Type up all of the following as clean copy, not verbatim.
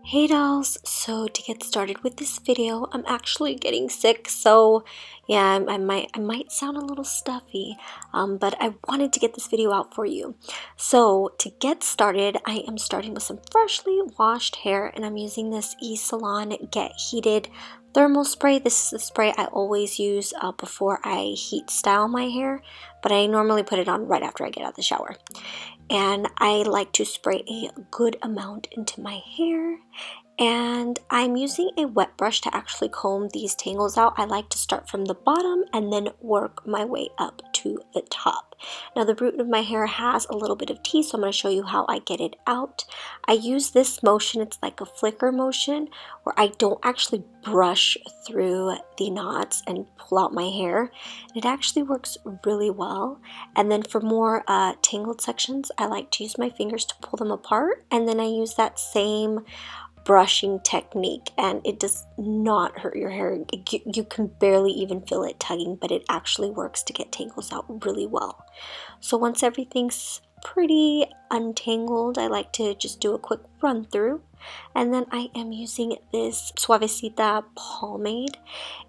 Hey dolls, so to get started with this video, I'm actually getting sick, so yeah, I might sound a little stuffy, but I wanted to get this video out for you. So to get started, I am starting with some freshly washed hair, and I'm using this e-Salon Get Heated thermal spray. This is the spray I always use before I heat style my hair, but I normally put it on right after I get out of the shower. And I like to spray a good amount into my hair, and I'm using a wet brush to actually comb these tangles out. I like to start from the bottom and then work my way up to the top. Now the root of my hair has a little bit of tea, so I'm going to show you how I get it out. I use this motion, it's like a flicker motion, where I don't actually brush through the knots and pull out my hair. It actually works really well. And then for more tangled sections, I like to use my fingers to pull them apart, and then I use that same brushing technique, and it does not hurt your hair. You can barely even feel it tugging, but it actually works to get tangles out really well. So once everything's pretty untangled, I like to just do a quick run through, and then I am using this Suavecita pomade,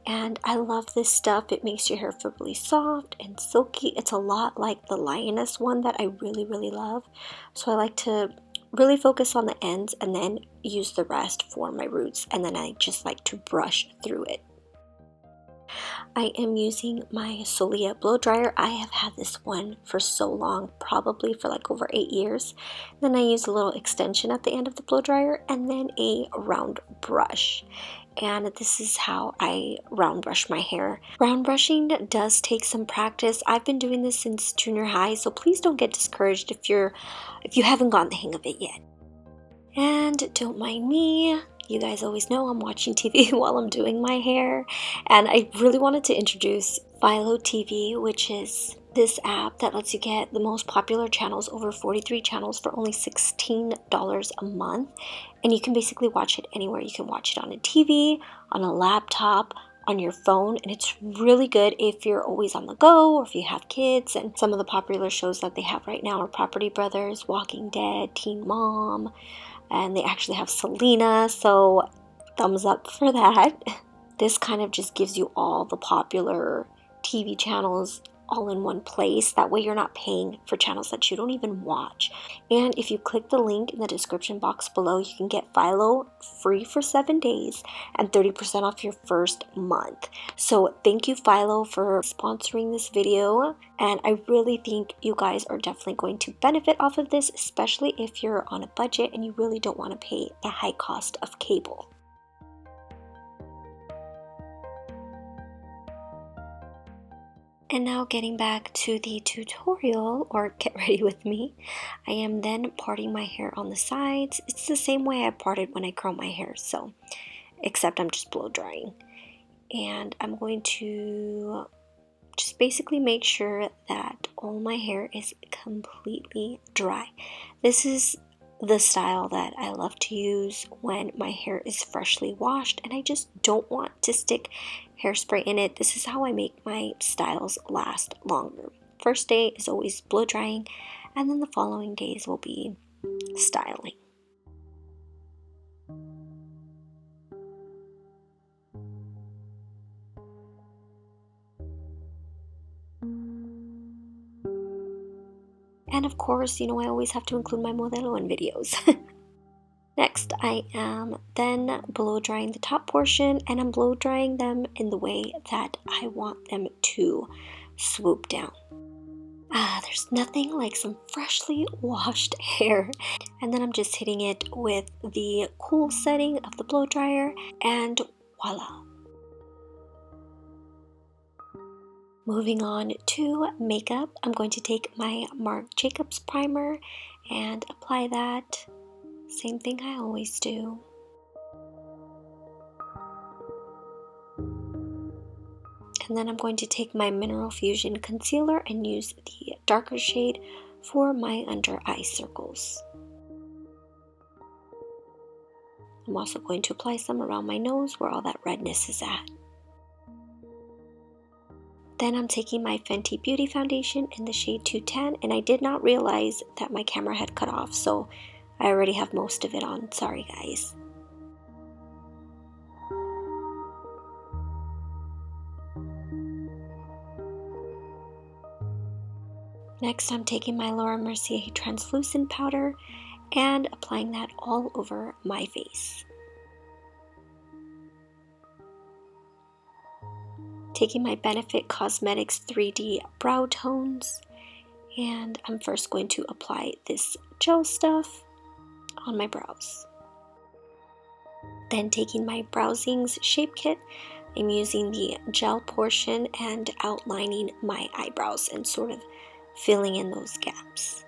and I love this stuff. It makes your hair feel really soft and silky. It's a lot like the Lioness one that I really love, so I like to really focus on the ends and then use the rest for my roots, and then I just like to brush through it. I am using my Solia blow dryer. I have had this one for so long, probably for like over 8 years. Then I use a little extension at the end of the blow dryer and then a round brush. And this is how I round brush my hair. Round brushing does take some practice. I've been doing this since junior high, so please don't get discouraged if you haven't gotten the hang of it yet. And don't mind me, you guys always know I'm watching TV while I'm doing my hair, and I really wanted to introduce Philo TV, which is this app that lets you get the most popular channels, over 43 channels, for only $16 a month. And you can basically watch it anywhere. You can watch it on a TV, on a laptop, on your phone, and it's really good if you're always on the go or if you have kids. And some of the popular shows that they have right now are Property Brothers, Walking Dead, Teen Mom, and they actually have Selena, so thumbs up for that. This kind of just gives you all the popular TV channels all in one place. That way you're not paying for channels that you don't even watch. And if you click the link in the description box below, you can get Philo free for 7 days and 30% off your first month. So thank you, Philo, for sponsoring this video, and I really think you guys are definitely going to benefit off of this, especially if you're on a budget and you really don't want to pay the high cost of cable. And now getting back to the tutorial, or get ready with me, I am then parting my hair on the sides. It's the same way I parted when I curl my hair, so except I'm just blow drying. And I'm going to just basically make sure that all my hair is completely dry. This is the style that I love to use when my hair is freshly washed and I just don't want to stick hairspray in it. This is how I make my styles last longer. First day is always blow drying, and then the following days will be styling. And of course, you know, I always have to include my modelo in videos. Next, I am then blow drying the top portion, and I'm blow drying them in the way that I want them to swoop down. There's nothing like some freshly washed hair. And then I'm just hitting it with the cool setting of the blow dryer, and voila. Moving on to makeup, I'm going to take my Marc Jacobs primer and apply that. Same thing I always do. And then I'm going to take my Mineral Fusion concealer and use the darker shade for my under eye circles. I'm also going to apply some around my nose where all that redness is at. Then I'm taking my Fenty Beauty foundation in the shade 210, and I did not realize that my camera had cut off, so I already have most of it on. Sorry guys. Next, I'm taking my Laura Mercier translucent powder and applying that all over my face. Taking my Benefit Cosmetics 3D brow tones, and I'm first going to apply this gel stuff on my brows. Then taking my Browsings Shape Kit, I'm using the gel portion and outlining my eyebrows and sort of filling in those gaps.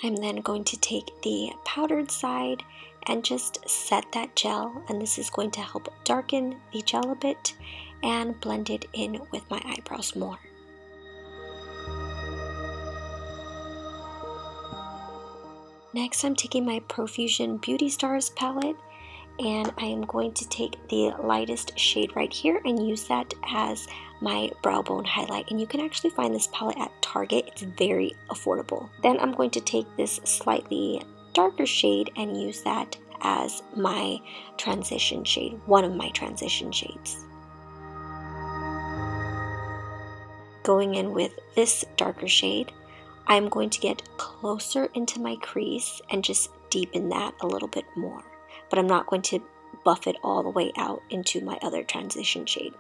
I'm then going to take the powdered side and just set that gel, and this is going to help darken the gel a bit and blend it in with my eyebrows more. Next, I'm taking my Profusion Beauty Stars palette, and I am going to take the lightest shade right here and use that as my brow bone highlight. And you can actually find this palette at Target. It's very affordable. Then I'm going to take this slightly darker shade and use that as my transition shade, one of my transition shades. Going in with this darker shade, I'm going to get closer into my crease and just deepen that a little bit more. But I'm not going to buff it all the way out into my other transition shade.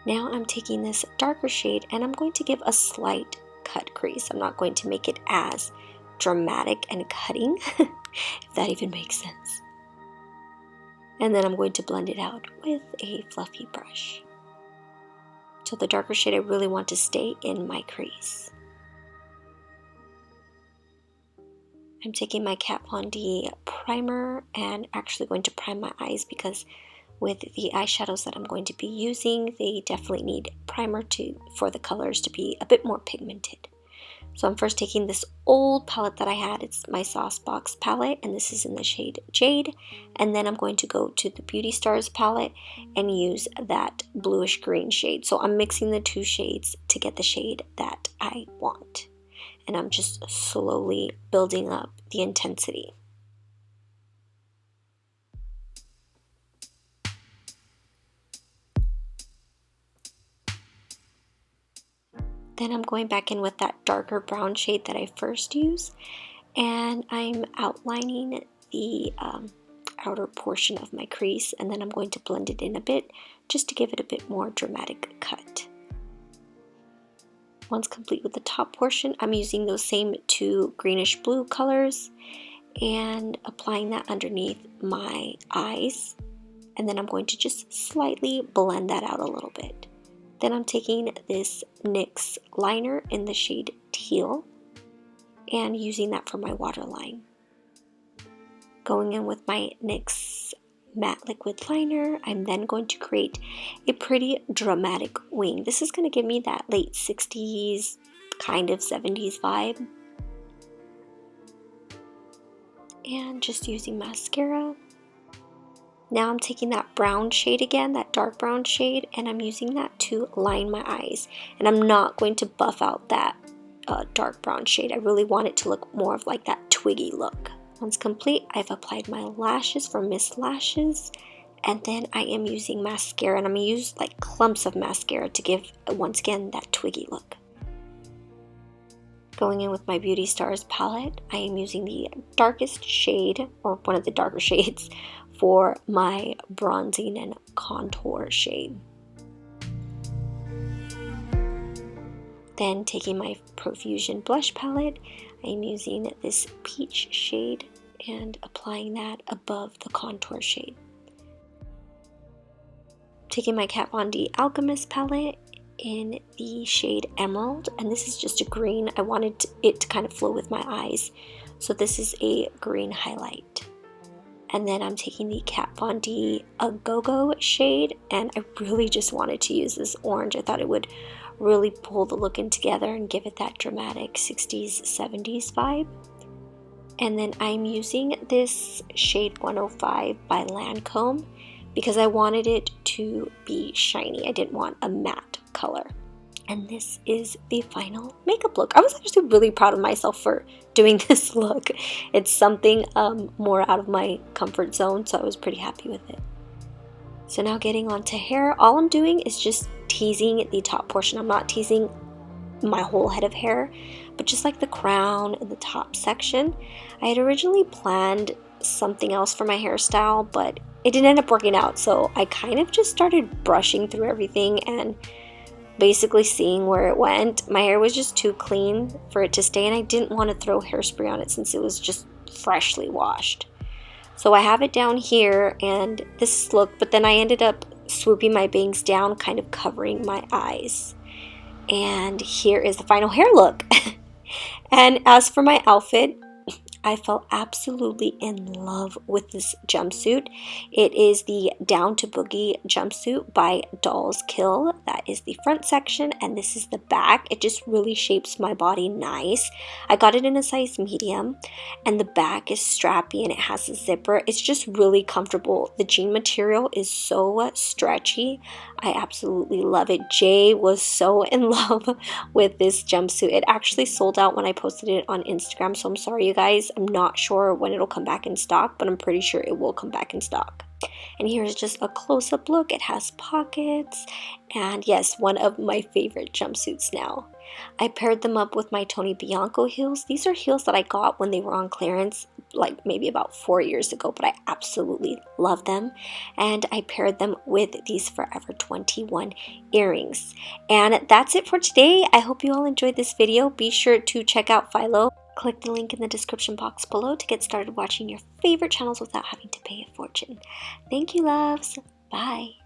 Now I'm taking this darker shade and I'm going to give a slight cut crease. I'm not going to make it as dramatic and cutting, if that even makes sense. And then I'm going to blend it out with a fluffy brush. So the darker shade, I really want to stay in my crease. I'm taking my Kat Von D primer and actually going to prime my eyes because with the eyeshadows that I'm going to be using, they definitely need primer for the colors to be a bit more pigmented. So I'm first taking this old palette that I had. It's my Sauce Box palette, and this is in the shade Jade. And then I'm going to go to the Beauty Stars palette and use that bluish green shade. So I'm mixing the two shades to get the shade that I want. And I'm just slowly building up the intensity. Then I'm going back in with that darker brown shade that I first used, and I'm outlining the outer portion of my crease, and then I'm going to blend it in a bit just to give it a bit more dramatic cut. Once complete with the top portion, I'm using those same two greenish blue colors and applying that underneath my eyes, and then I'm going to just slightly blend that out a little bit. Then I'm taking this NYX liner in the shade Teal and using that for my waterline. Going in with my NYX matte liquid liner, I'm then going to create a pretty dramatic wing. This is going to give me that late 60s, kind of 70s vibe. And just using mascara. Now I'm taking that brown shade again, that dark brown shade, and I'm using that to line my eyes. And I'm not going to buff out that dark brown shade. I really want it to look more of like that twiggy look. Once complete, I've applied my lashes from Miss Lashes, and then I am using mascara, and I'm going to use like clumps of mascara to give, once again, that twiggy look. Going in with my Beauty Stars palette, I am using the darkest shade, or one of the darker shades, for my bronzing and contour shade. Then taking my Profusion blush palette, I'm using this peach shade and applying that above the contour shade. Taking my Kat Von D Alchemist palette in the shade Emerald, and this is just a green. I wanted it to kind of flow with my eyes, so this is a green highlight. And then I'm taking the Kat Von D Go shade, and I really just wanted to use this orange. I thought it would really pull the look in together and give it that dramatic 60s, 70s vibe. And then I'm using this shade 105 by Lancome because I wanted it to be shiny. I didn't want a matte color. And this is the final makeup look. I was actually really proud of myself for doing this look. It's something more out of my comfort zone, so I was pretty happy with it. So now getting on to hair, all I'm doing is just teasing the top portion. I'm not teasing my whole head of hair, but just like the crown and the top section. I had originally planned something else for my hairstyle, but it didn't end up working out, so I kind of just started brushing through everything and basically seeing where it went. My hair was just too clean for it to stay, and I didn't want to throw hairspray on it since it was just freshly washed. So I have it down here and this look, but then I ended up swooping my bangs down, kind of covering my eyes. And here is the final hair look. And as for my outfit, I fell absolutely in love with this jumpsuit. It is the Down to Boogie jumpsuit by Dolls Kill. That is the front section, and this is the back. It just really shapes my body nice. I got it in a size medium, and the back is strappy and it has a zipper. It's just really comfortable. The jean material is so stretchy. I absolutely love it. Jay was so in love with this jumpsuit. It actually sold out when I posted it on Instagram, so I'm sorry you guys. I'm not sure when it'll come back in stock, but I'm pretty sure it will come back in stock. And here's just a close-up look. It has pockets, and yes, one of my favorite jumpsuits now. I paired them up with my Tony Bianco heels. These are heels that I got when they were on clearance, like maybe about 4 years ago, but I absolutely love them. And I paired them with these Forever 21 earrings. And that's it for today. I hope you all enjoyed this video. Be sure to check out Philo. Click the link in the description box below to get started watching your favorite channels without having to pay a fortune. Thank you, loves. Bye.